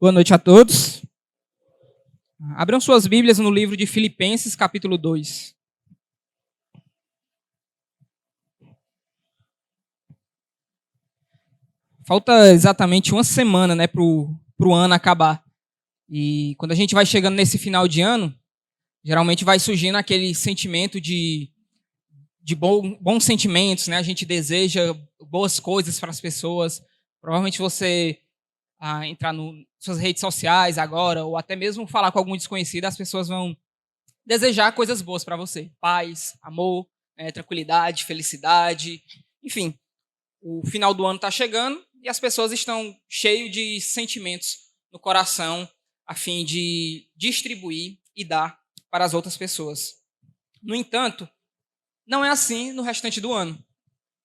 Boa noite a todos. Abram suas Bíblias no livro de Filipenses, capítulo 2. Falta exatamente uma semana, para o ano acabar. E quando a gente vai chegando nesse final de ano, geralmente vai surgindo aquele sentimento de bons sentimentos, né? A gente deseja boas coisas para as pessoas. Provavelmente você entrar nas suas redes sociais agora, ou até mesmo falar com algum desconhecido, as pessoas vão desejar coisas boas para você. Paz, amor, tranquilidade, felicidade. Enfim, o final do ano está chegando e as pessoas estão cheias de sentimentos no coração a fim de distribuir e dar para as outras pessoas. No entanto, não é assim no restante do ano.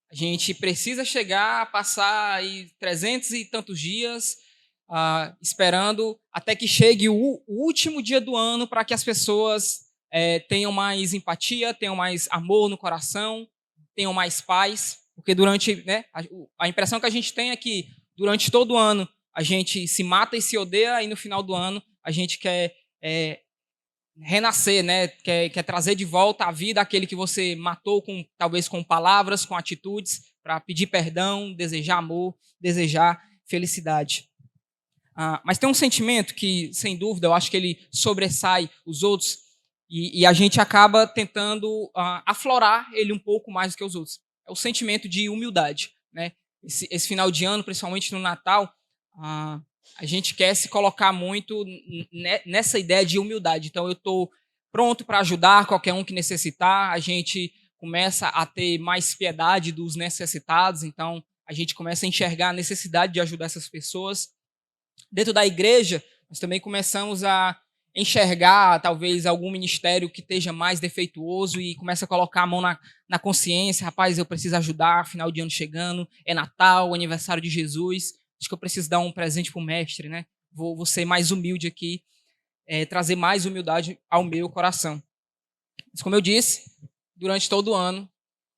A gente precisa chegar a passar aí 300 e tantos dias esperando até que chegue o último dia do ano para que as pessoas tenham mais empatia, tenham mais amor no coração, tenham mais paz, porque durante, a impressão que a gente tem é que durante todo o ano a gente se mata e se odeia e no final do ano a gente quer renascer, né? Quer trazer de volta à vida aquele que você matou, talvez com palavras, com atitudes, para pedir perdão, desejar amor, desejar felicidade. Mas tem um sentimento que, sem dúvida, eu acho que ele sobressai os outros e a gente acaba tentando aflorar ele um pouco mais do que os outros. É o sentimento de humildade, né? Esse final de ano, principalmente no Natal, a gente quer se colocar muito nessa ideia de humildade. Então, eu estou pronto para ajudar qualquer um que necessitar. A gente começa a ter mais piedade dos necessitados. Então, a gente começa a enxergar a necessidade de ajudar essas pessoas. Dentro da igreja, nós também começamos a enxergar talvez algum ministério que esteja mais defeituoso e começa a colocar a mão na consciência. Rapaz, eu preciso ajudar, final de ano chegando, é Natal, aniversário de Jesus, acho que eu preciso dar um presente para o mestre, né? Vou ser mais humilde aqui, trazer mais humildade ao meu coração. Mas como eu disse, durante todo o ano,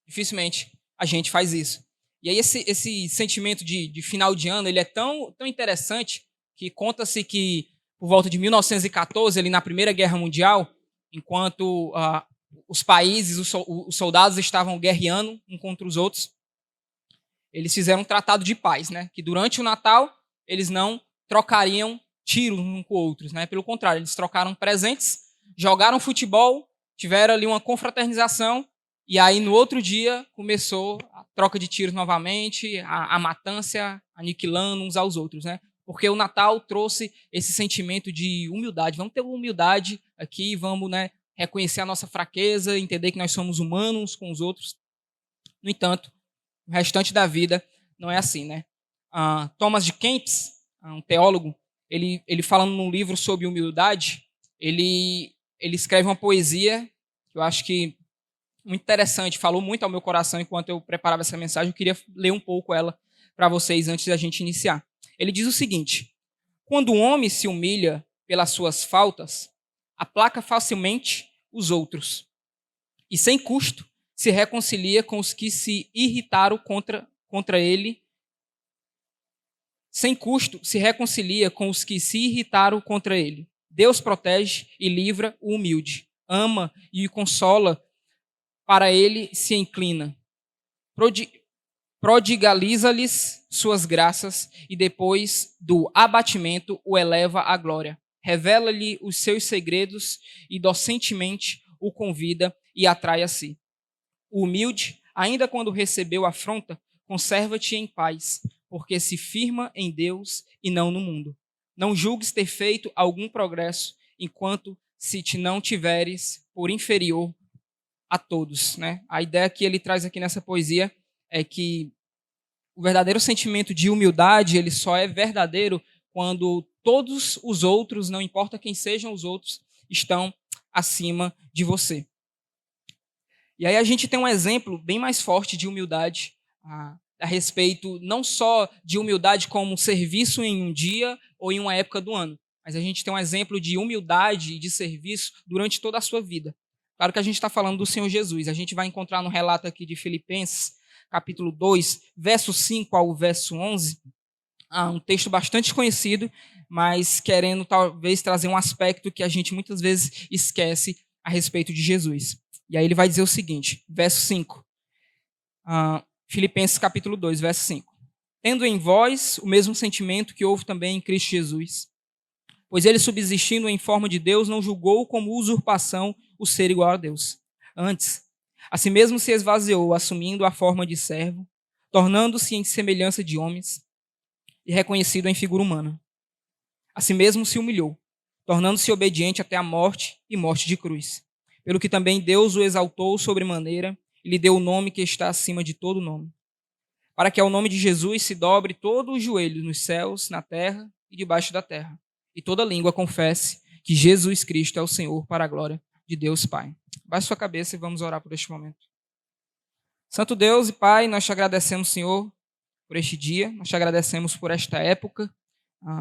dificilmente a gente faz isso. E aí esse sentimento de final de ano, ele é tão interessante que conta-se que por volta de 1914, ali na Primeira Guerra Mundial, enquanto os países, os soldados estavam guerreando um contra os outros, eles fizeram um tratado de paz, né? Que durante o Natal eles não trocariam tiros uns com outros, né? Pelo contrário, eles trocaram presentes, jogaram futebol, tiveram ali uma confraternização e aí no outro dia começou a troca de tiros novamente, a matança, aniquilando uns aos outros, né? Porque o Natal trouxe esse sentimento de humildade. Vamos ter humildade aqui, vamos, né, reconhecer a nossa fraqueza, entender que nós somos humanos com os outros. No entanto, o restante da vida não é assim, né? Thomas de Kempis, um teólogo, ele falando num livro sobre humildade, ele escreve uma poesia que eu acho que muito interessante, falou muito ao meu coração enquanto eu preparava essa mensagem. Eu queria ler um pouco ela para vocês antes da gente iniciar. Ele diz o seguinte: quando o homem se humilha pelas suas faltas, aplaca facilmente os outros e sem custo se reconcilia com os que se irritaram contra ele. Sem custo se reconcilia com os que se irritaram contra ele. Deus protege e livra o humilde, ama e o consola, para ele se inclina. Prodigaliza-lhes suas graças e depois do abatimento o eleva à glória. Revela-lhe os seus segredos e docentemente o convida e atrai a si. O humilde, ainda quando recebeu afronta, conserva-te em paz, porque se firma em Deus e não no mundo. Não julgues ter feito algum progresso, enquanto se te não tiveres por inferior a todos, né? A ideia que ele traz aqui nessa poesia é que o verdadeiro sentimento de humildade, ele só é verdadeiro quando todos os outros, não importa quem sejam os outros, estão acima de você. E aí a gente tem um exemplo bem mais forte de humildade a respeito não só de humildade como serviço em um dia ou em uma época do ano, mas a gente tem um exemplo de humildade e de serviço durante toda a sua vida. Claro que a gente está falando do Senhor Jesus. A gente vai encontrar no relato aqui de Filipenses, capítulo 2, verso 5 ao verso 11, um texto bastante conhecido, mas querendo talvez trazer um aspecto que a gente muitas vezes esquece a respeito de Jesus. E aí ele vai dizer o seguinte, verso 5. Filipenses capítulo 2, verso 5. Tendo em vós o mesmo sentimento que houve também em Cristo Jesus, pois ele, subsistindo em forma de Deus, não julgou como usurpação o ser igual a Deus. Antes, a si mesmo se esvaziou, assumindo a forma de servo, tornando-se em semelhança de homens e reconhecido em figura humana. A si mesmo se humilhou, tornando-se obediente até a morte e morte de cruz. Pelo que também Deus o exaltou sobremaneira e lhe deu o nome que está acima de todo nome, para que ao nome de Jesus se dobre todo o joelho nos céus, na terra e debaixo da terra, e toda língua confesse que Jesus Cristo é o Senhor, para a glória de Deus Pai. Baixe sua cabeça e vamos orar por este momento. Santo Deus e Pai, nós te agradecemos, Senhor, por este dia, nós te agradecemos por esta época,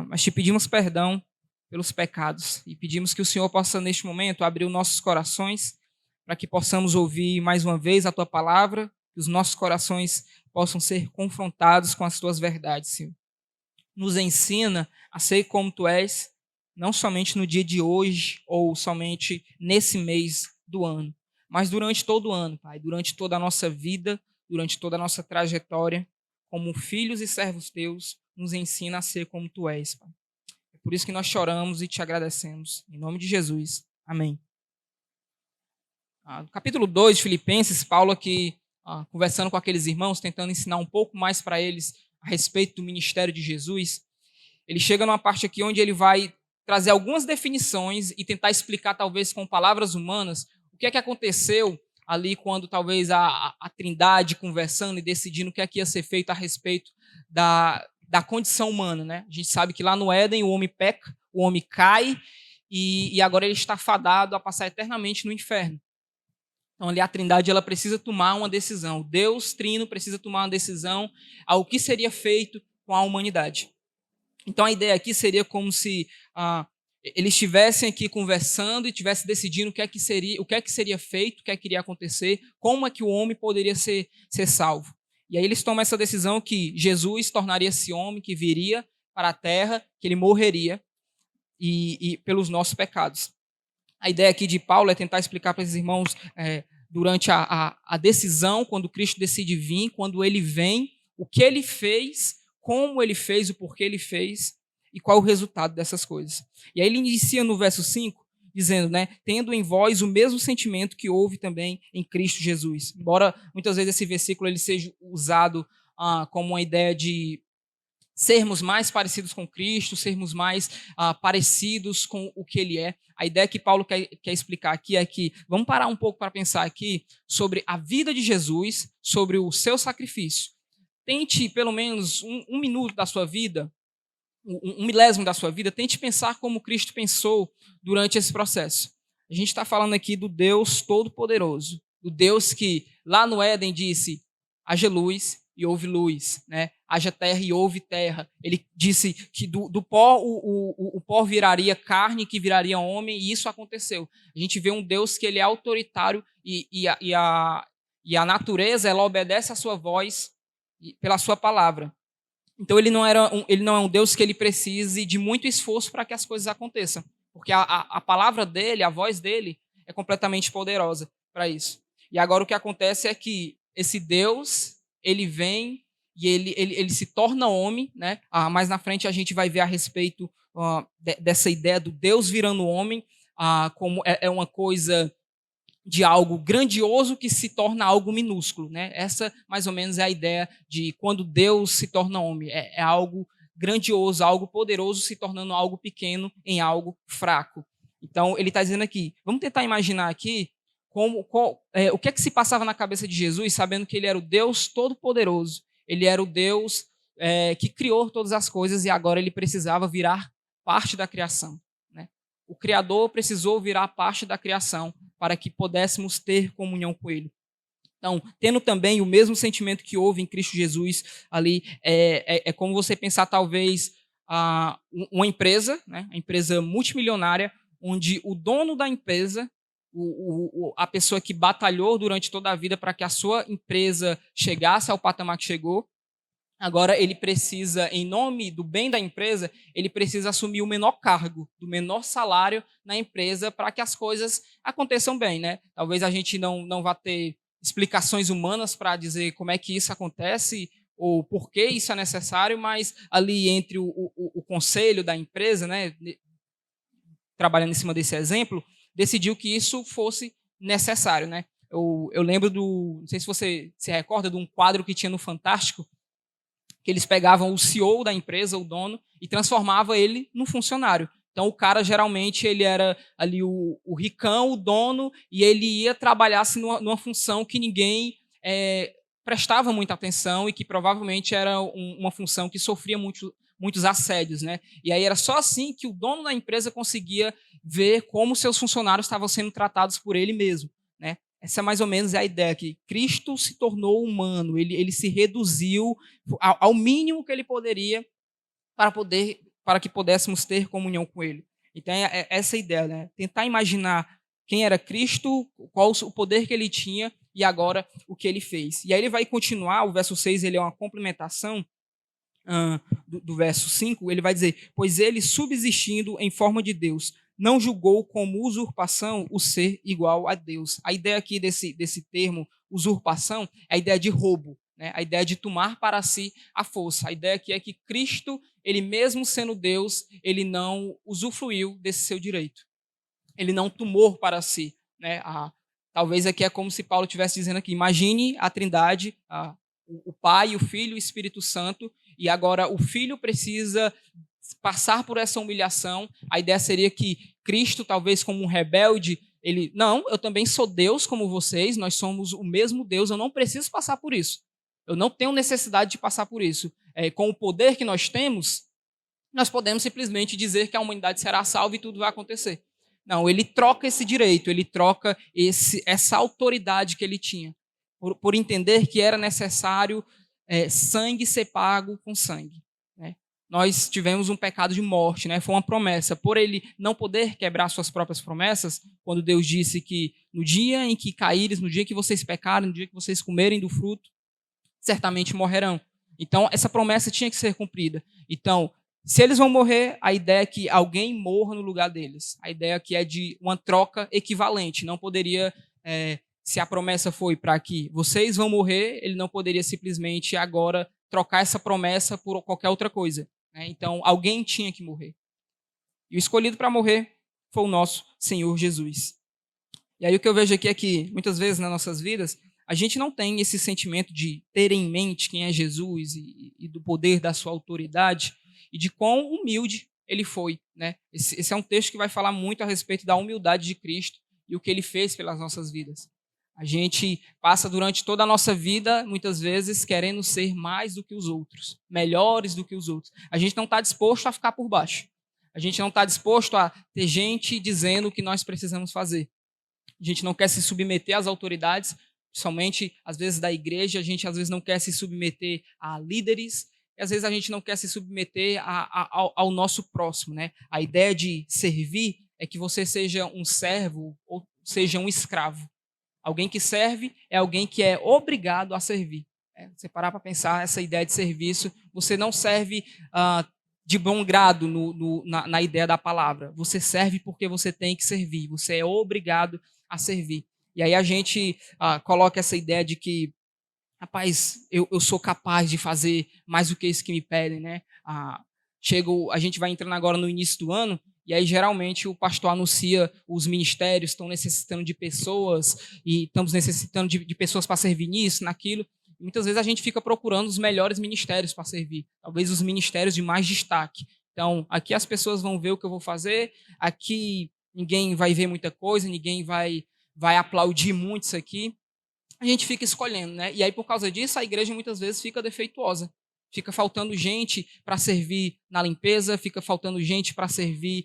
mas te pedimos perdão pelos pecados e pedimos que o Senhor possa, neste momento, abrir os nossos corações para que possamos ouvir mais uma vez a Tua palavra, que os nossos corações possam ser confrontados com as Tuas verdades, Senhor. Nos ensina a ser como Tu és, não somente no dia de hoje ou somente nesse mês do ano, mas durante todo o ano, Pai, durante toda a nossa vida, durante toda a nossa trajetória, como filhos e servos Teus, nos ensina a ser como Tu és, Pai. É por isso que nós choramos e Te agradecemos. Em nome de Jesus. Amém. No capítulo 2 de Filipenses, Paulo aqui, conversando com aqueles irmãos, tentando ensinar um pouco mais para eles a respeito do ministério de Jesus, ele chega numa parte aqui onde ele vai trazer algumas definições e tentar explicar, talvez com palavras humanas, o que é que aconteceu ali quando talvez a Trindade conversando e decidindo o que é que ia ser feito a respeito da condição humana, né? A gente sabe que lá no Éden o homem peca, o homem cai e agora ele está fadado a passar eternamente no inferno. Então ali a Trindade ela precisa tomar uma decisão. Deus Trino precisa tomar uma decisão ao que seria feito com a humanidade. Então a ideia aqui seria como se eles estivessem aqui conversando e estivessem decidindo o que é que seria feito, o que é que iria acontecer, como é que o homem poderia ser salvo. E aí eles tomam essa decisão que Jesus tornaria-se homem, que viria para a terra, que ele morreria e pelos nossos pecados. A ideia aqui de Paulo é tentar explicar para esses irmãos durante a decisão, quando Cristo decide vir, quando ele vem, o que ele fez, como ele fez, o porquê ele fez e qual o resultado dessas coisas. E aí ele inicia no verso 5, dizendo, né, tendo em vós o mesmo sentimento que houve também em Cristo Jesus. Embora muitas vezes esse versículo ele seja usado como uma ideia de sermos mais parecidos com Cristo, sermos mais parecidos com o que ele é. A ideia que Paulo quer explicar aqui é que, vamos parar um pouco para pensar aqui sobre a vida de Jesus, sobre o seu sacrifício. Tente, pelo menos, um minuto da sua vida, um milésimo da sua vida, tente pensar como Cristo pensou durante esse processo. A gente está falando aqui do Deus Todo-Poderoso, do Deus que lá no Éden disse, haja luz e houve luz, né? Haja terra e houve terra. Ele disse que do pó o pó viraria carne, que viraria homem, e isso aconteceu. A gente vê um Deus que ele é autoritário e a natureza ela obedece à sua voz pela sua palavra. Então ele não é um Deus que ele precise de muito esforço para que as coisas aconteçam, porque a palavra dele, a voz dele é completamente poderosa para isso. E agora o que acontece é que esse Deus, ele vem e ele se torna homem, né? Mais na frente a gente vai ver a respeito dessa ideia do Deus virando homem, como é uma coisa de algo grandioso que se torna algo minúsculo, né? Essa, mais ou menos, é a ideia de quando Deus se torna homem. É algo grandioso, algo poderoso se tornando algo pequeno em algo fraco. Então, ele está dizendo aqui, vamos tentar imaginar aqui o que é que se passava na cabeça de Jesus, sabendo que ele era o Deus Todo-Poderoso, ele era o Deus que criou todas as coisas e agora ele precisava virar parte da criação. Né? O Criador precisou virar parte da criação para que pudéssemos ter comunhão com ele. Então, tendo também o mesmo sentimento que houve em Cristo Jesus ali, é como você pensar talvez uma empresa, né, uma empresa multimilionária, onde o dono da empresa, a pessoa que batalhou durante toda a vida para que a sua empresa chegasse ao patamar que chegou, Agora ele precisa, em nome do bem da empresa, ele precisa assumir o menor cargo, do menor salário na empresa para que as coisas aconteçam bem, né? Talvez a gente não vá ter explicações humanas para dizer como é que isso acontece ou por que isso é necessário, mas ali entre o conselho da empresa, né, trabalhando em cima desse exemplo, decidiu que isso fosse necessário, né? Eu lembro não sei se você se recorda de um quadro que tinha no Fantástico, que eles pegavam o CEO da empresa, o dono, e transformava ele num funcionário. Então o cara geralmente ele era ali o ricão, o dono, e ele ia trabalhar assim, numa função que ninguém prestava muita atenção e que provavelmente era uma função que sofria muitos assédios, né? E aí era só assim que o dono da empresa conseguia ver como seus funcionários estavam sendo tratados por ele mesmo, né? Essa é mais ou menos a ideia que Cristo se tornou humano, ele se reduziu ao mínimo que ele poderia para que pudéssemos ter comunhão com ele. Então é essa ideia, né? Tentar imaginar quem era Cristo, qual o poder que ele tinha e agora o que ele fez. E aí ele vai continuar, o verso 6 ele é uma complementação do verso 5, ele vai dizer, pois ele, subsistindo em forma de Deus, não julgou como usurpação o ser igual a Deus. A ideia aqui desse termo, usurpação, é a ideia de roubo, né? A ideia de tomar para si a força. A ideia aqui é que Cristo, ele mesmo sendo Deus, ele não usufruiu desse seu direito. Ele não tomou para si, né? Talvez aqui é como se Paulo estivesse dizendo aqui, imagine a Trindade, o Pai, o Filho e o Espírito Santo, e agora o Filho precisa passar por essa humilhação. A ideia seria que Cristo, talvez como um rebelde, ele, não, eu também sou Deus como vocês, nós somos o mesmo Deus, eu não preciso passar por isso. Eu não tenho necessidade de passar por isso. Com o poder que nós temos, nós podemos simplesmente dizer que a humanidade será salva e tudo vai acontecer. Não, ele troca esse direito, ele troca essa autoridade que ele tinha, por entender que era necessário sangue ser pago com sangue. Né? Nós tivemos um pecado de morte, né? Foi uma promessa. Por ele não poder quebrar suas próprias promessas, quando Deus disse que no dia em que caíres, no dia que vocês pecarem, no dia que vocês comerem do fruto, certamente morrerão. Então, essa promessa tinha que ser cumprida. Então, se eles vão morrer, a ideia é que alguém morra no lugar deles. A ideia aqui é de uma troca equivalente. Não poderia, se a promessa foi para que vocês vão morrer, ele não poderia simplesmente agora trocar essa promessa por qualquer outra coisa. Né? Então, alguém tinha que morrer. E o escolhido para morrer foi o nosso Senhor Jesus. E aí o que eu vejo aqui é que, muitas vezes nas nossas vidas, a gente não tem esse sentimento de ter em mente quem é Jesus e do poder da sua autoridade e de quão humilde ele foi. Né? Esse é um texto que vai falar muito a respeito da humildade de Cristo e o que ele fez pelas nossas vidas. A gente passa durante toda a nossa vida, muitas vezes, querendo ser mais do que os outros, melhores do que os outros. A gente não está disposto a ficar por baixo. A gente não está disposto a ter gente dizendo o que nós precisamos fazer. A gente não quer se submeter às autoridades, principalmente, às vezes, da igreja. A gente, às vezes, não quer se submeter a líderes. E, às vezes, a gente não quer se submeter ao nosso próximo. Né? A ideia de servir é que você seja um servo ou seja um escravo. Alguém que serve é alguém que é obrigado a servir. Você parar para pensar essa ideia de serviço, você não serve de bom grado na ideia da palavra. Você serve porque você tem que servir. Você é obrigado a servir. E aí a gente coloca essa ideia de que, rapaz, eu sou capaz de fazer mais do que isso que me pedem, né? A gente vai entrando agora no início do ano, e aí geralmente o pastor anuncia os ministérios, estão necessitando de pessoas, e estamos necessitando de pessoas para servir nisso, naquilo. E muitas vezes a gente fica procurando os melhores ministérios para servir, talvez os ministérios de mais destaque. Então, aqui as pessoas vão ver o que eu vou fazer, aqui ninguém vai ver muita coisa, ninguém vai aplaudir muito isso aqui. A gente fica escolhendo, né? E aí, por causa disso, a igreja muitas vezes fica defeituosa. Fica faltando gente para servir na limpeza, fica faltando gente para servir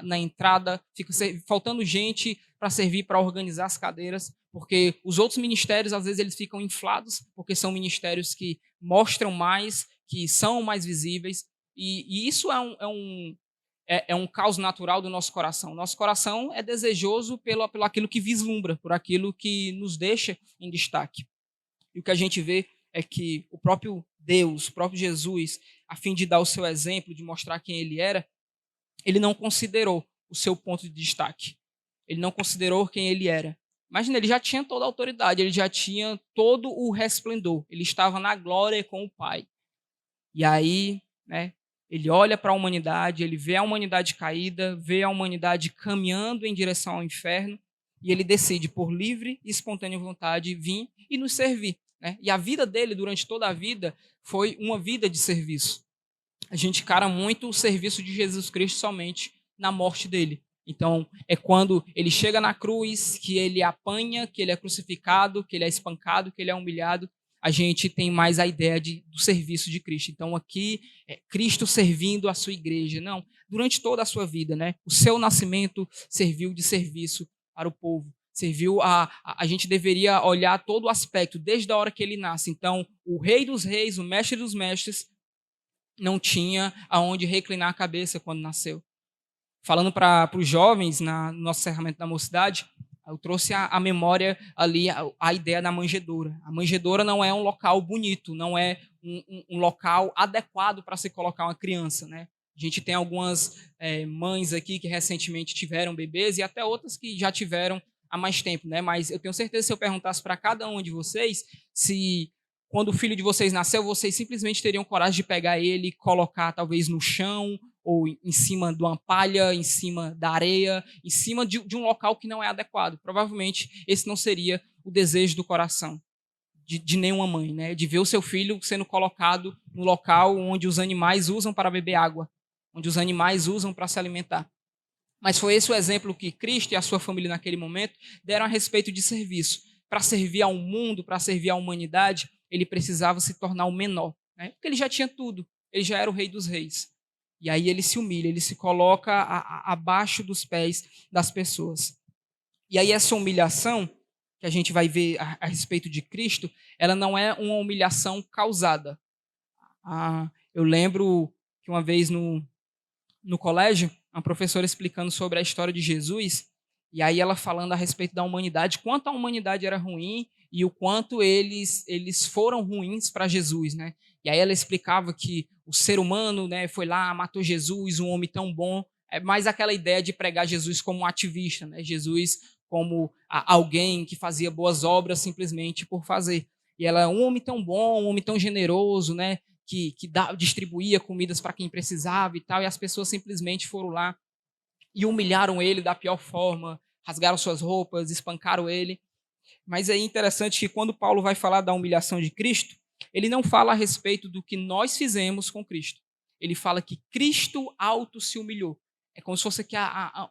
na entrada, fica faltando gente para servir para organizar as cadeiras, porque os outros ministérios, às vezes, eles ficam inflados, porque são ministérios que mostram mais, que são mais visíveis, e isso é um caos natural do nosso coração. Nosso coração é desejoso pelo aquilo que vislumbra, por aquilo que nos deixa em destaque. E o que a gente vê é que o próprio Deus, o próprio Jesus, a fim de dar o seu exemplo, de mostrar quem ele era, ele não considerou o seu ponto de destaque. Ele não considerou quem ele era. Imagina, ele já tinha toda a autoridade, ele já tinha todo o resplendor. Ele estava na glória com o Pai. E aí, né, ele olha para a humanidade, ele vê a humanidade caída, vê a humanidade caminhando em direção ao inferno, e ele decide, por livre e espontânea vontade, vir e nos servir. Né? E a vida dele, durante toda a vida, foi uma vida de serviço. A gente encara muito o serviço de Jesus Cristo somente na morte dele. Então, é quando ele chega na cruz, que ele apanha, que ele é crucificado, que ele é espancado, que ele é humilhado, a gente tem mais a ideia do serviço de Cristo. Então, aqui, é Cristo servindo a sua igreja. Não, durante toda a sua vida, né? O seu nascimento serviu de serviço para o povo. Serviu a gente deveria olhar todo o aspecto, desde a hora que ele nasce. Então, o rei dos reis, o mestre dos mestres, não tinha aonde reclinar a cabeça quando nasceu. Falando para os jovens, no nosso encerramento da mocidade, eu trouxe a memória ali, a ideia da manjedoura. A manjedoura não é um local bonito, não é um local adequado para se colocar uma criança, né? A gente tem algumas mães aqui que recentemente tiveram bebês e até outras que já tiveram há mais tempo, né? Mas eu tenho certeza que se eu perguntasse para cada um de vocês se quando o filho de vocês nasceu, vocês simplesmente teriam coragem de pegar ele e colocar talvez no chão ou em cima de uma palha, em cima da areia, em cima de um local que não é adequado. Provavelmente esse não seria o desejo do coração de nenhuma mãe, né? De ver o seu filho sendo colocado no local onde os animais usam para beber água, onde os animais usam para se alimentar. Mas foi esse o exemplo que Cristo e a sua família naquele momento deram a respeito de serviço. Para servir ao mundo, para servir à humanidade, ele precisava se tornar o menor, né? Porque ele já tinha tudo, ele já era o rei dos reis. E aí ele se humilha, ele se coloca abaixo dos pés das pessoas. E aí essa humilhação, que a gente vai ver a respeito de Cristo, ela não é uma humilhação causada. Eu lembro que uma vez no colégio, uma professora explicando sobre a história de Jesus, e aí ela falando a respeito da humanidade, quanto a humanidade era ruim e o quanto eles foram ruins para Jesus, né? E aí ela explicava que o ser humano, né, foi lá, matou Jesus, um homem tão bom, é mais aquela ideia de pregar Jesus como um ativista, né? Jesus como alguém que fazia boas obras simplesmente por fazer. E ela, um homem tão bom, um homem tão generoso, né? Que distribuía comidas para quem precisava e tal, e as pessoas simplesmente foram lá e humilharam ele da pior forma, rasgaram suas roupas, espancaram ele. Mas é interessante que quando Paulo vai falar da humilhação de Cristo, ele não fala a respeito do que nós fizemos com Cristo. Ele fala que Cristo auto se humilhou. É como se fosse aqui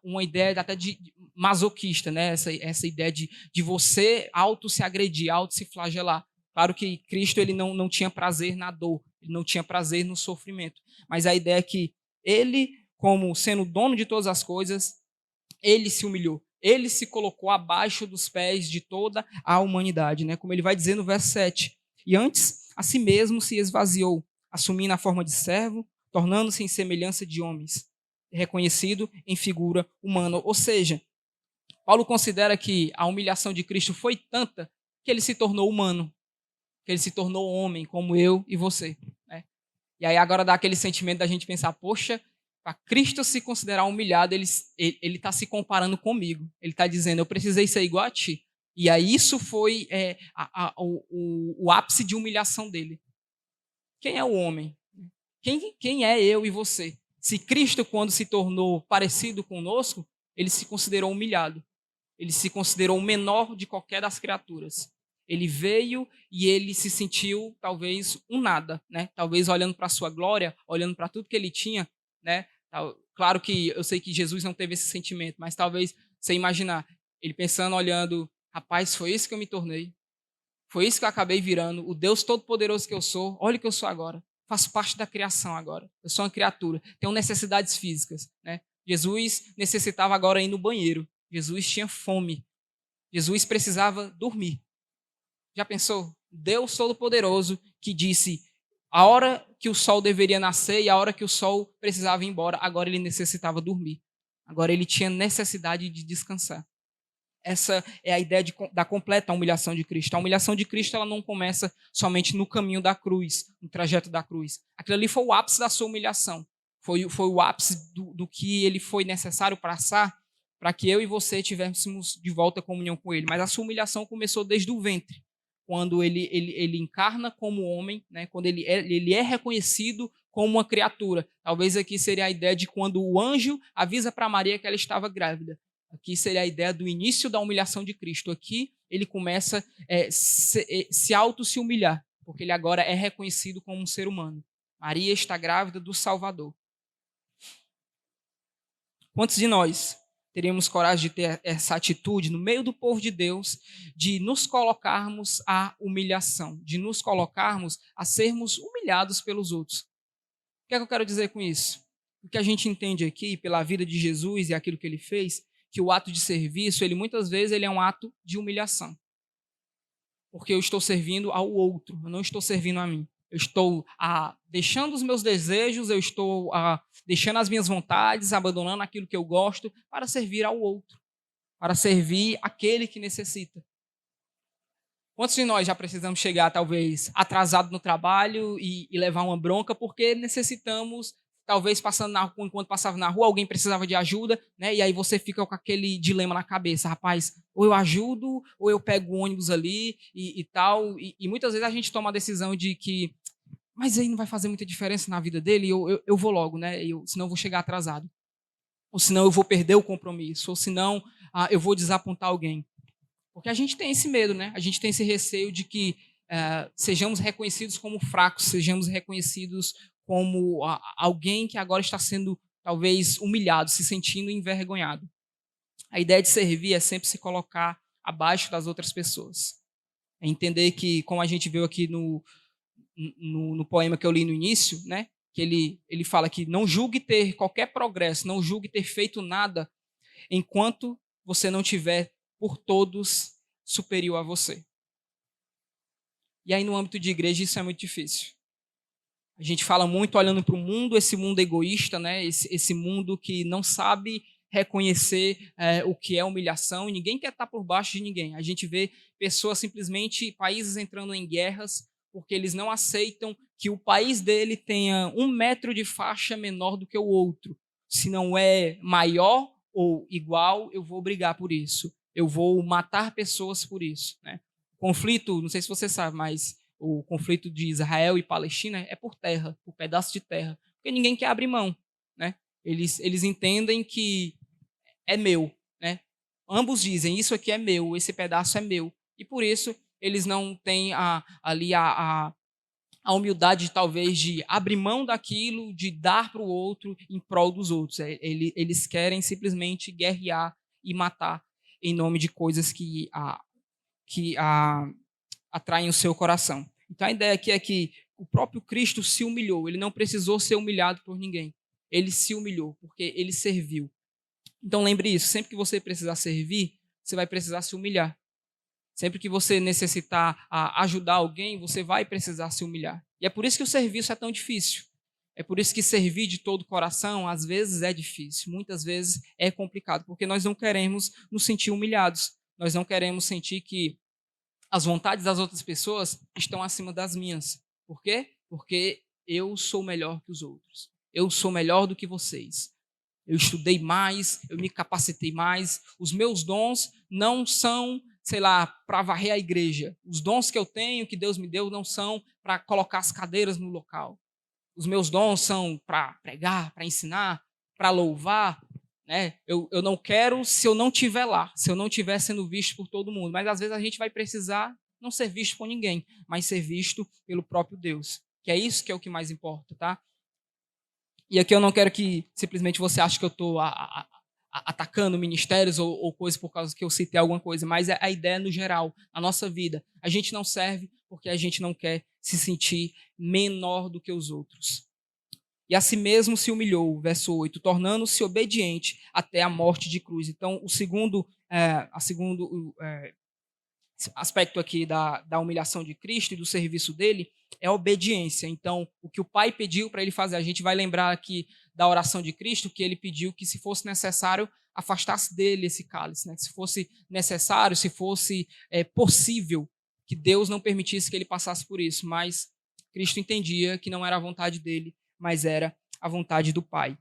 uma ideia até de masoquista, né? Essa ideia de você auto se agredir, auto se flagelar. Claro que Cristo ele não tinha prazer na dor, ele não tinha prazer no sofrimento. Mas a ideia é que ele, como sendo dono de todas as coisas, ele se humilhou. Ele se colocou abaixo dos pés de toda a humanidade, né? Como ele vai dizer no verso 7. E antes, a si mesmo se esvaziou, assumindo a forma de servo, tornando-se em semelhança de homens, reconhecido em figura humana. Ou seja, Paulo considera que a humilhação de Cristo foi tanta que ele se tornou humano, que ele se tornou homem, como eu e você, né? E aí agora dá aquele sentimento da gente pensar, poxa, para Cristo se considerar humilhado, ele está se comparando comigo. Ele está dizendo, eu precisei ser igual a ti. E aí isso foi o ápice de humilhação dele. Quem é o homem? Quem é eu e você? Se Cristo, quando se tornou parecido conosco, ele se considerou humilhado. Ele se considerou o menor de qualquer das criaturas. Ele veio e ele se sentiu talvez um nada, né? Talvez olhando para a sua glória, olhando para tudo que ele tinha, né? Claro que eu sei que Jesus não teve esse sentimento, mas talvez você imaginar ele pensando, olhando, rapaz, foi isso que eu me tornei. Foi isso que eu acabei virando, o Deus todo-poderoso que eu sou. Olha o que eu sou agora. Faço parte da criação agora. Eu sou uma criatura. Tenho necessidades físicas, né? Jesus necessitava agora ir no banheiro. Jesus tinha fome. Jesus precisava dormir. Já pensou? Deus Todo-Poderoso que disse a hora que o sol deveria nascer e a hora que o sol precisava ir embora, agora ele necessitava dormir. Agora ele tinha necessidade de descansar. Essa é a ideia da completa humilhação de Cristo. A humilhação de Cristo ela não começa somente no caminho da cruz, no trajeto da cruz. Aquilo ali foi o ápice da sua humilhação. Foi o ápice do que ele foi necessário passar para que eu e você tivéssemos de volta a comunhão com ele. Mas a sua humilhação começou desde o ventre, quando ele encarna como homem, né? Quando ele é reconhecido como uma criatura. Talvez aqui seria a ideia de quando o anjo avisa para Maria que ela estava grávida. Aqui seria a ideia do início da humilhação de Cristo. Aqui ele começa a se auto-se humilhar, porque ele agora é reconhecido como um ser humano. Maria está grávida do Salvador. Quantos de nós teríamos coragem de ter essa atitude no meio do povo de Deus, de nos colocarmos à humilhação, de nos colocarmos a sermos humilhados pelos outros? O que é que eu quero dizer com isso? O que a gente entende aqui, pela vida de Jesus e aquilo que ele fez, que o ato de serviço, muitas vezes ele é um ato de humilhação. Porque eu estou servindo ao outro, eu não estou servindo a mim. Eu estou deixando os meus desejos, eu estou deixando as minhas vontades, abandonando aquilo que eu gosto para servir ao outro, para servir aquele que necessita. Quantos de nós já precisamos chegar, talvez, atrasado no trabalho e levar uma bronca porque necessitamos, talvez enquanto passava na rua, alguém precisava de ajuda, né? E aí você fica com aquele dilema na cabeça, rapaz, ou eu ajudo, ou eu pego o ônibus ali e tal. E muitas vezes a gente toma a decisão de que, mas aí não vai fazer muita diferença na vida dele, eu vou logo, né? Senão eu vou chegar atrasado. Ou senão eu vou perder o compromisso, ou senão eu vou desapontar alguém. Porque a gente tem esse medo, né? A gente tem esse receio de que sejamos reconhecidos como fracos, sejamos reconhecidos como alguém que agora está sendo, talvez, humilhado, se sentindo envergonhado. A ideia de servir é sempre se colocar abaixo das outras pessoas. É entender que, como a gente viu aqui no poema que eu li no início, né? Que ele fala que não julgue ter qualquer progresso, não julgue ter feito nada, enquanto você não tiver por todos superior a você. E aí, no âmbito de igreja, isso é muito difícil. A gente fala muito olhando para o mundo, esse mundo egoísta, né? Esse mundo que não sabe reconhecer o que é humilhação, e ninguém quer estar por baixo de ninguém. A gente vê pessoas simplesmente, países entrando em guerras, porque eles não aceitam que o país dele tenha 1 metro de faixa menor do que o outro. Se não é maior ou igual, eu vou brigar por isso. Eu vou matar pessoas por isso, né? O conflito, não sei se você sabe, mas o conflito de Israel e Palestina é por terra, por pedaço de terra, porque ninguém quer abrir mão, né? Eles entendem que é meu, né? Ambos dizem, isso aqui é meu, esse pedaço é meu, e por isso eles não têm ali a humildade, talvez, de abrir mão daquilo, de dar para o outro em prol dos outros. Eles querem simplesmente guerrear e matar em nome de coisas que atraem o seu coração. Então a ideia aqui é que o próprio Cristo se humilhou, ele não precisou ser humilhado por ninguém. Ele se humilhou, porque ele serviu. Então lembre isso, sempre que você precisar servir, você vai precisar se humilhar. Sempre que você necessitar ajudar alguém, você vai precisar se humilhar. E é por isso que o serviço é tão difícil. É por isso que servir de todo o coração, às vezes, é difícil. Muitas vezes é complicado, porque nós não queremos nos sentir humilhados. Nós não queremos sentir que as vontades das outras pessoas estão acima das minhas. Por quê? Porque eu sou melhor que os outros. Eu sou melhor do que vocês. Eu estudei mais, eu me capacitei mais. Os meus dons não são, sei lá, para varrer a igreja. Os dons que eu tenho, que Deus me deu, não são para colocar as cadeiras no local. Os meus dons são para pregar, para ensinar, para louvar. Né? Eu não quero se eu não estiver lá, se eu não estiver sendo visto por todo mundo. Mas às vezes a gente vai precisar não ser visto por ninguém, mas ser visto pelo próprio Deus. Que é isso que é o que mais importa, tá? E aqui eu não quero que simplesmente você ache que eu estou atacando ministérios ou coisas por causa que eu citei alguma coisa, mas é a ideia no geral, na nossa vida. A gente não serve porque a gente não quer se sentir menor do que os outros. E a si mesmo se humilhou, verso 8, tornando-se obediente até a morte de cruz. Então, o segundo aspecto aqui da humilhação de Cristo e do serviço dele é a obediência. Então, o que o Pai pediu para ele fazer, a gente vai lembrar aqui da oração de Cristo, que ele pediu que, se fosse necessário, afastasse dele esse cálice, né? Se fosse necessário, se fosse possível, que Deus não permitisse que ele passasse por isso, mas Cristo entendia que não era a vontade dele, mas era a vontade do Pai.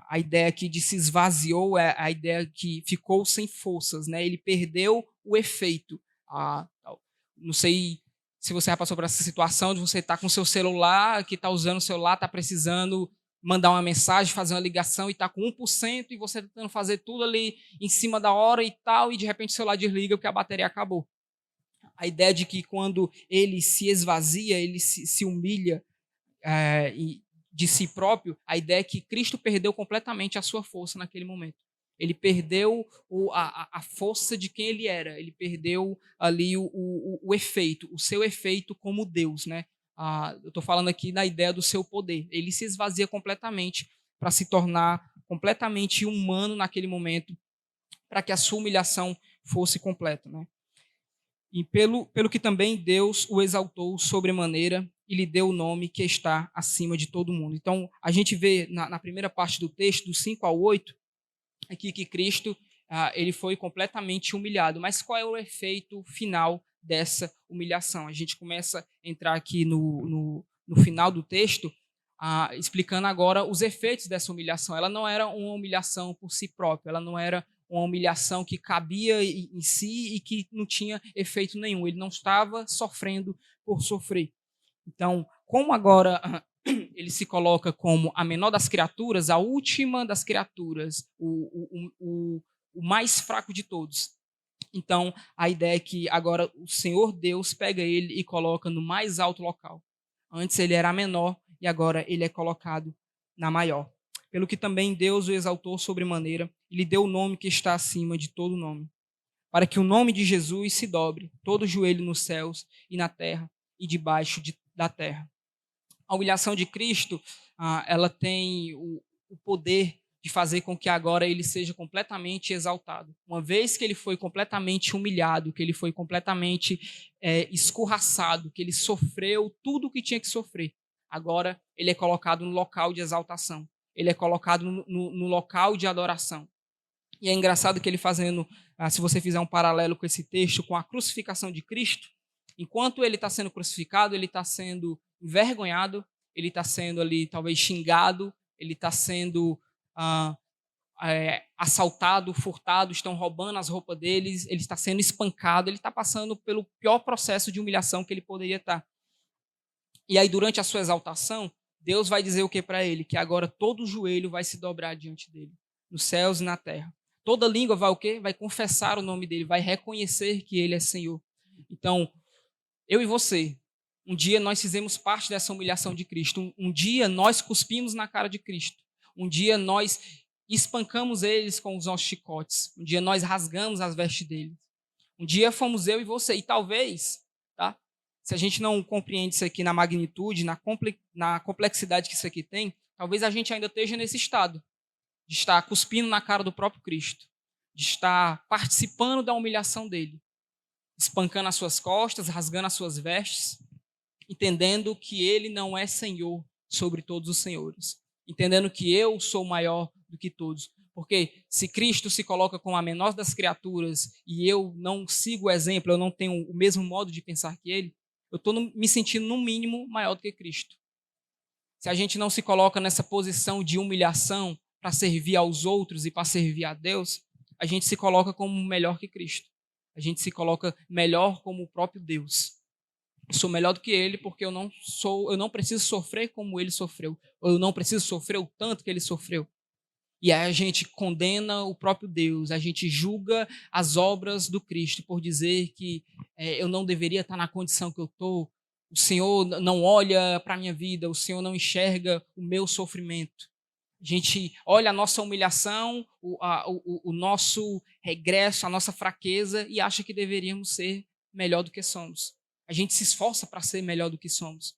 A ideia aqui de se esvaziou é a ideia que ficou sem forças, né? Ele perdeu o efeito. Não sei se você já passou por essa situação de você estar com o seu celular, que está usando o celular, está precisando mandar uma mensagem, fazer uma ligação e está com 1% e você tentando fazer tudo ali em cima da hora e tal, e de repente o celular desliga porque a bateria acabou. A ideia de que quando ele se esvazia, ele se humilha de si próprio, a ideia é que Cristo perdeu completamente a sua força naquele momento. Ele perdeu a força de quem ele era, ele perdeu ali o efeito, o seu efeito como Deus, né? Eu estou falando aqui da ideia do seu poder. Ele se esvazia completamente para se tornar completamente humano naquele momento, para que a sua humilhação fosse completa, né? E pelo que também Deus o exaltou sobremaneira e lhe deu o nome que está acima de todo mundo. Então, a gente vê na primeira parte do texto, do 5 ao 8, aqui que Cristo ele foi completamente humilhado. Mas qual é o efeito final dessa humilhação? A gente começa a entrar aqui no final do texto, explicando agora os efeitos dessa humilhação. Ela não era uma humilhação por si própria, ela não era uma humilhação que cabia em si e que não tinha efeito nenhum. Ele não estava sofrendo por sofrer. Então, como agora ele se coloca como a menor das criaturas, a última das criaturas, o mais fraco de todos. Então, a ideia é que agora o Senhor Deus pega ele e coloca no mais alto local. Antes ele era menor e agora ele é colocado na maior. Pelo que também Deus o exaltou sobremaneira e lhe deu o nome que está acima de todo nome, para que o nome de Jesus se dobre todo o joelho nos céus e na terra e debaixo da terra. A humilhação de Cristo, ela tem o poder de fazer com que agora ele seja completamente exaltado. Uma vez que ele foi completamente humilhado, que ele foi completamente escorraçado, que ele sofreu tudo o que tinha que sofrer, agora ele é colocado no local de exaltação. Ele é colocado no local de adoração. E é engraçado que ele fazendo, se você fizer um paralelo com esse texto, com a crucificação de Cristo, enquanto ele está sendo crucificado, ele está sendo envergonhado, ele está sendo ali talvez xingado, ele está sendo assaltado, furtado, estão roubando as roupas deles, ele está sendo espancado, ele está passando pelo pior processo de humilhação que ele poderia estar. E aí, durante a sua exaltação, Deus vai dizer o que para ele? Que agora todo joelho vai se dobrar diante dele, nos céus e na terra. Toda língua vai o quê? Vai confessar o nome dele, vai reconhecer que ele é Senhor. Então, eu e você, um dia nós fizemos parte dessa humilhação de Cristo. Um dia nós cuspimos na cara de Cristo. Um dia nós espancamos eles com os nossos chicotes. Um dia nós rasgamos as vestes deles. Um dia fomos eu e você. E talvez, tá? Se a gente não compreende isso aqui na magnitude, na complexidade que isso aqui tem, talvez a gente ainda esteja nesse estado de estar cuspindo na cara do próprio Cristo, de estar participando da humilhação dele, espancando as suas costas, rasgando as suas vestes, entendendo que ele não é Senhor sobre todos os senhores, entendendo que eu sou maior do que todos. Porque se Cristo se coloca como a menor das criaturas e eu não sigo o exemplo, eu não tenho o mesmo modo de pensar que ele, eu estou me sentindo, no mínimo, maior do que Cristo. Se a gente não se coloca nessa posição de humilhação para servir aos outros e para servir a Deus, a gente se coloca como melhor que Cristo. A gente se coloca melhor como o próprio Deus. Eu sou melhor do que ele porque eu não preciso sofrer como ele sofreu. Ou eu não preciso sofrer o tanto que ele sofreu. E aí a gente condena o próprio Deus, a gente julga as obras do Cristo por dizer que eu não deveria estar na condição que eu estou, o Senhor não olha para a minha vida, o Senhor não enxerga o meu sofrimento. A gente olha a nossa humilhação, o nosso regresso, a nossa fraqueza e acha que deveríamos ser melhor do que somos. A gente se esforça para ser melhor do que somos,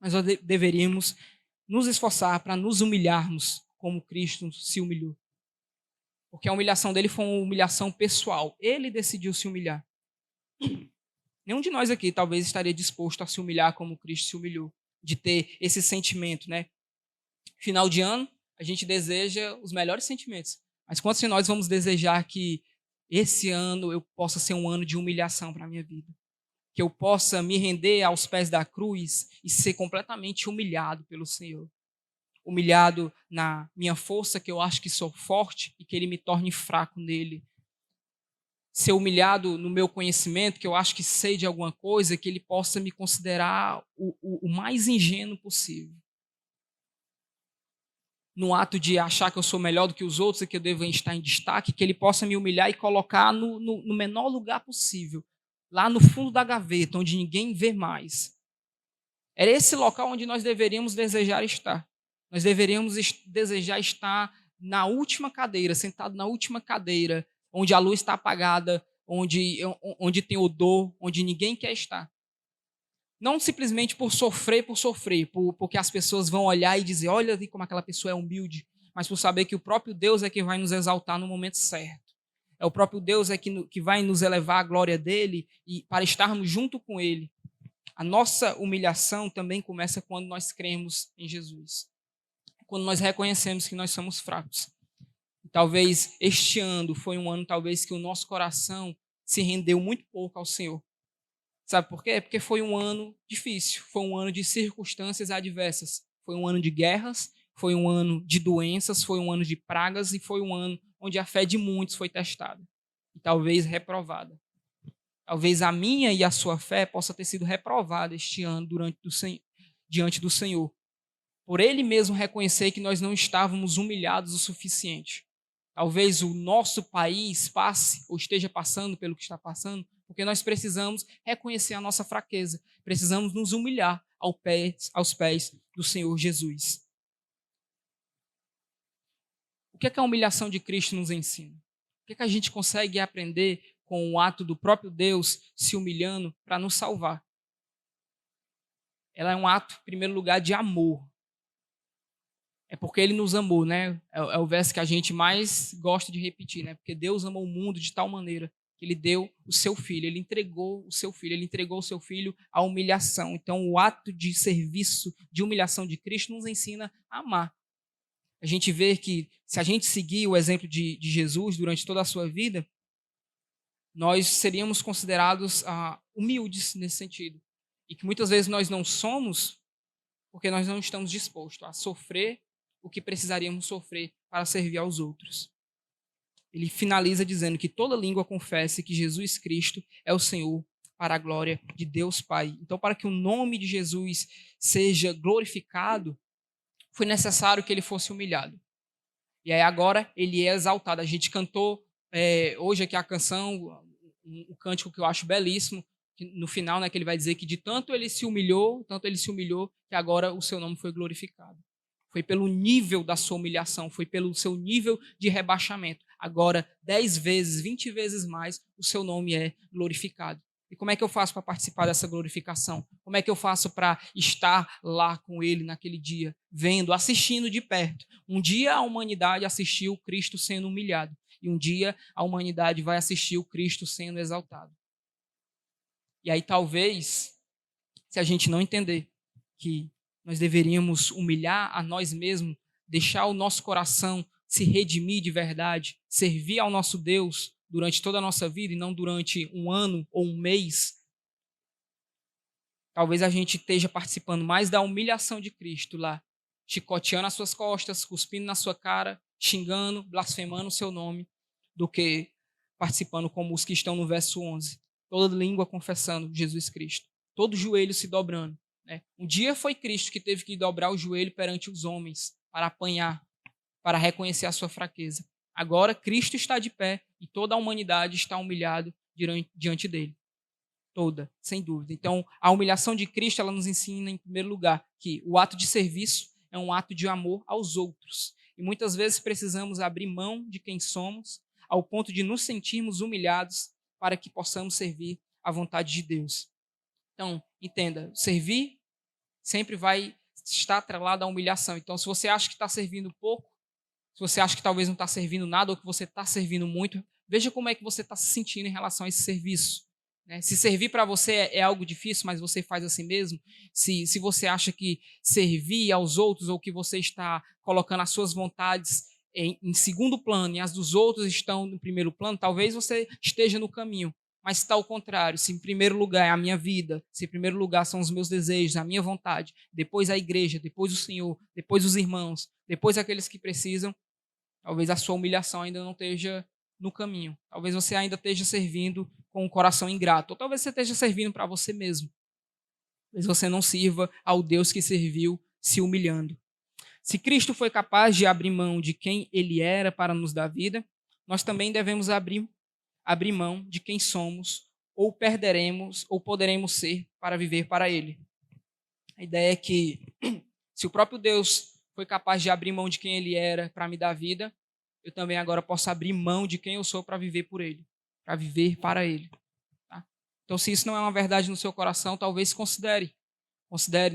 mas nós deveríamos nos esforçar para nos humilharmos como Cristo se humilhou. Porque a humilhação dele foi uma humilhação pessoal. Ele decidiu se humilhar. Nenhum de nós aqui talvez estaria disposto a se humilhar como Cristo se humilhou. De ter esse sentimento, né? Final de ano, a gente deseja os melhores sentimentos. Mas quantos de nós vamos desejar que esse ano eu possa ser um ano de humilhação para a minha vida? Que eu possa me render aos pés da cruz e ser completamente humilhado pelo Senhor. Humilhado na minha força, que eu acho que sou forte, e que Ele me torne fraco nele. Ser humilhado no meu conhecimento, que eu acho que sei de alguma coisa, que Ele possa me considerar o mais ingênuo possível. No ato de achar que eu sou melhor do que os outros e que eu devo estar em destaque, que Ele possa me humilhar e colocar no menor lugar possível, lá no fundo da gaveta, onde ninguém vê mais. Era esse local onde nós deveríamos desejar estar. Nós deveríamos desejar estar na última cadeira, sentado na última cadeira, onde a luz está apagada, onde tem odor, onde ninguém quer estar. Não simplesmente por sofrer, porque as pessoas vão olhar e dizer, olha como aquela pessoa é humilde, mas por saber que o próprio Deus é que vai nos exaltar no momento certo. É o próprio Deus é que vai nos elevar à glória dele e para estarmos junto com ele. A nossa humilhação também começa quando nós cremos em Jesus. Quando nós reconhecemos que nós somos fracos. E talvez este ano foi um ano talvez que o nosso coração se rendeu muito pouco ao Senhor. Sabe por quê? Porque foi um ano difícil, foi um ano de circunstâncias adversas. Foi um ano de guerras, foi um ano de doenças, foi um ano de pragas e foi um ano onde a fé de muitos foi testada. E talvez reprovada. Talvez a minha e a sua fé possa ter sido reprovada este ano diante do Senhor. Por Ele mesmo reconhecer que nós não estávamos humilhados o suficiente. Talvez o nosso país passe ou esteja passando pelo que está passando, porque nós precisamos reconhecer a nossa fraqueza. Precisamos nos humilhar aos pés do Senhor Jesus. O que é que a humilhação de Cristo nos ensina? O que é que a gente consegue aprender com o ato do próprio Deus se humilhando para nos salvar? Ela é um ato, em primeiro lugar, de amor. É porque Ele nos amou, né? É o verso que a gente mais gosta de repetir, né? Porque Deus amou o mundo de tal maneira que Ele deu o seu Filho, Ele entregou o seu Filho, Ele entregou o seu Filho à humilhação. Então, o ato de serviço, de humilhação de Cristo nos ensina a amar. A gente vê que, se a gente seguir o exemplo de Jesus durante toda a sua vida, nós seríamos considerados humildes nesse sentido. E que muitas vezes nós não somos porque nós não estamos dispostos a sofrer o que precisaríamos sofrer para servir aos outros. Ele finaliza dizendo que toda língua confesse que Jesus Cristo é o Senhor para a glória de Deus Pai. Então, para que o nome de Jesus seja glorificado, foi necessário que ele fosse humilhado. E aí agora ele é exaltado. A gente cantou hoje aqui a canção, um cântico que eu acho belíssimo, no final, né, que ele vai dizer que de tanto ele se humilhou, que agora o seu nome foi glorificado. Foi pelo nível da sua humilhação, foi pelo seu nível de rebaixamento. Agora, 10 vezes, 20 vezes mais, o seu nome é glorificado. E como é que eu faço para participar dessa glorificação? Como é que eu faço para estar lá com ele naquele dia, vendo, assistindo de perto? Um dia a humanidade assistiu Cristo sendo humilhado, e um dia a humanidade vai assistir o Cristo sendo exaltado. E aí talvez, se a gente não entender que nós deveríamos humilhar a nós mesmos, deixar o nosso coração se redimir de verdade, servir ao nosso Deus durante toda a nossa vida e não durante um ano ou um mês, talvez a gente esteja participando mais da humilhação de Cristo lá, chicoteando as suas costas, cuspindo na sua cara, xingando, blasfemando o seu nome, do que participando como os que estão no verso 11. Toda língua confessando Jesus Cristo, todo joelho se dobrando. Né? Um dia foi Cristo que teve que dobrar o joelho perante os homens para apanhar, para reconhecer a sua fraqueza. Agora Cristo está de pé e toda a humanidade está humilhada diante dele. Toda, sem dúvida. Então, a humilhação de Cristo, ela nos ensina, em primeiro lugar, que o ato de serviço é um ato de amor aos outros. E muitas vezes precisamos abrir mão de quem somos, ao ponto de nos sentirmos humilhados para que possamos servir à vontade de Deus. Então, entenda, servir sempre vai estar atrelado à humilhação. Então, se você acha que está servindo pouco, se você acha que talvez não está servindo nada ou que você está servindo muito, veja como é que você está se sentindo em relação a esse serviço. né? Se servir para você é algo difícil, mas você faz assim mesmo, se você acha que servir aos outros ou que você está colocando as suas vontades em segundo plano e as dos outros estão no primeiro plano, talvez você esteja no caminho. Mas se está ao contrário, se em primeiro lugar é a minha vida, se em primeiro lugar são os meus desejos, a minha vontade, depois a igreja, depois o Senhor, depois os irmãos, depois aqueles que precisam, talvez a sua humilhação ainda não esteja no caminho. Talvez você ainda esteja servindo com um coração ingrato. Ou talvez você esteja servindo para você mesmo. Talvez você não sirva ao Deus que serviu se humilhando. Se Cristo foi capaz de abrir mão de quem ele era para nos dar vida, nós também devemos abrir mão de quem somos, ou perderemos, ou poderemos ser para viver para ele. A ideia é que se o próprio Deus foi capaz de abrir mão de quem ele era para me dar vida, eu também agora posso abrir mão de quem eu sou para viver por ele, para viver para ele. Tá? Então, se isso não é uma verdade no seu coração, talvez considere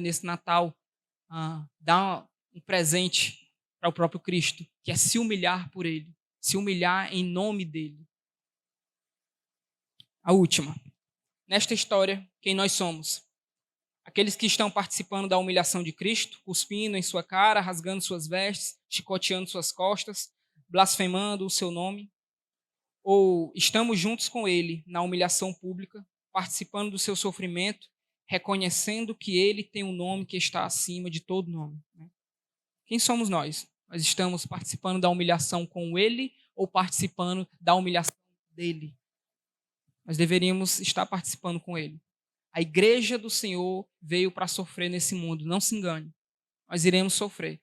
nesse Natal dar um presente para o próprio Cristo, que é se humilhar por ele, se humilhar em nome dele. A última. Nesta história, quem nós somos? Aqueles que estão participando da humilhação de Cristo, cuspindo em sua cara, rasgando suas vestes, chicoteando suas costas, blasfemando o seu nome? Ou estamos juntos com ele na humilhação pública, participando do seu sofrimento, reconhecendo que ele tem um nome que está acima de todo nome? Quem somos nós? Nós estamos participando da humilhação com ele ou participando da humilhação dele? Nós deveríamos estar participando com ele. A igreja do Senhor veio para sofrer nesse mundo, não se engane. Nós iremos sofrer.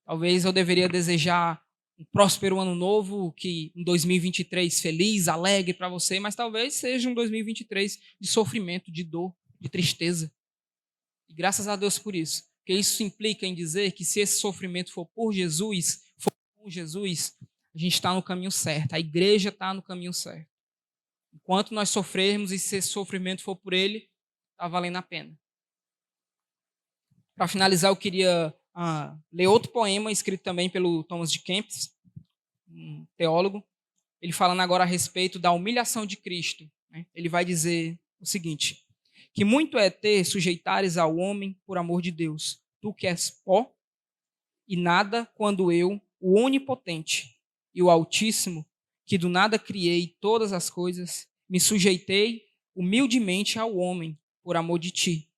Talvez eu deveria desejar um próspero ano novo, que um 2023 feliz, alegre para você, mas talvez seja um 2023 de sofrimento, de dor, de tristeza. E graças a Deus por isso. Porque isso implica em dizer que se esse sofrimento for por Jesus, for com Jesus, a gente está no caminho certo, a igreja está no caminho certo. Enquanto nós sofrermos e se esse sofrimento for por ele, está valendo a pena. Para finalizar, eu queria ler outro poema escrito também pelo Thomas de Kempis, um teólogo. Ele falando agora a respeito da humilhação de Cristo. Ele vai dizer o seguinte: que muito é ter sujeitares ao homem por amor de Deus. Tu que és pó e nada, quando eu, o onipotente e o altíssimo, que do nada criei todas as coisas, me sujeitei humildemente ao homem por amor de ti.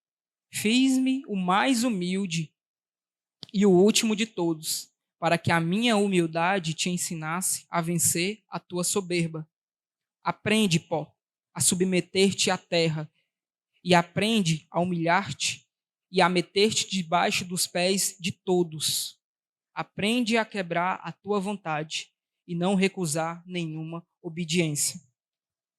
Fiz-me o mais humilde e o último de todos, para que a minha humildade te ensinasse a vencer a tua soberba. Aprende, pó, a submeter-te à terra, e aprende a humilhar-te e a meter-te debaixo dos pés de todos. Aprende a quebrar a tua vontade e não recusar nenhuma obediência.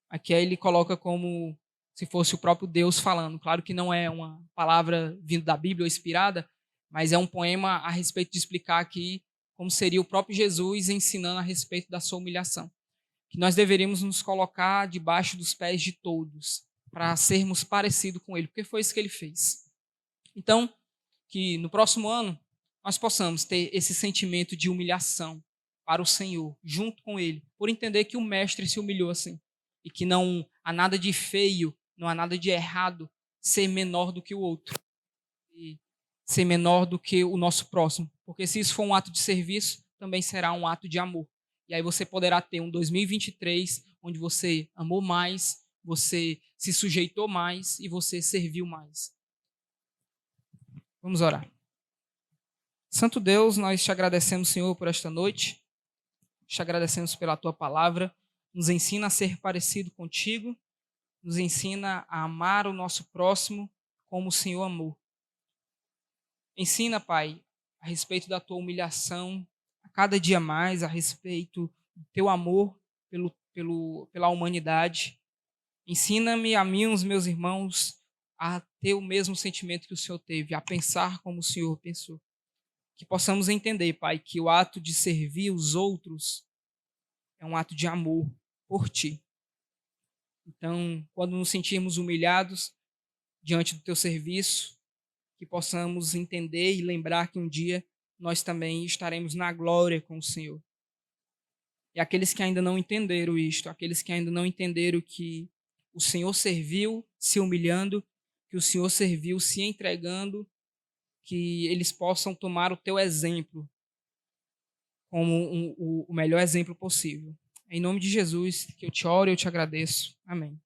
Aqui ele coloca como se fosse o próprio Deus falando. Claro que não é uma palavra vindo da Bíblia ou inspirada, mas é um poema a respeito de explicar aqui como seria o próprio Jesus ensinando a respeito da sua humilhação. Que nós deveríamos nos colocar debaixo dos pés de todos, para sermos parecidos com ele, porque foi isso que ele fez. Então, que no próximo ano nós possamos ter esse sentimento de humilhação para o Senhor, junto com ele, por entender que o Mestre se humilhou assim, e que não há nada de feio, não há nada de errado ser menor do que o outro, e ser menor do que o nosso próximo, porque se isso for um ato de serviço, também será um ato de amor. E aí você poderá ter um 2023 onde você amou mais, você se sujeitou mais e você serviu mais. Vamos orar. Santo Deus, nós te agradecemos, Senhor, por esta noite. Te agradecemos pela tua palavra. Nos ensina a ser parecido contigo. Nos ensina a amar o nosso próximo como o Senhor amou. Ensina, Pai, a respeito da tua humilhação, a cada dia mais, a respeito do teu amor pela humanidade. Ensina-me a mim e os meus irmãos a ter o mesmo sentimento que o Senhor teve, a pensar como o Senhor pensou. Que possamos entender, Pai, que o ato de servir os outros é um ato de amor por Ti. Então, quando nos sentirmos humilhados diante do Teu serviço, que possamos entender e lembrar que um dia nós também estaremos na glória com o Senhor. E aqueles que ainda não entenderam isto, aqueles que ainda não entenderam que o Senhor serviu se humilhando, que o Senhor serviu se entregando, que eles possam tomar o teu exemplo como o melhor exemplo possível. Em nome de Jesus, que eu te oro e eu te agradeço. Amém.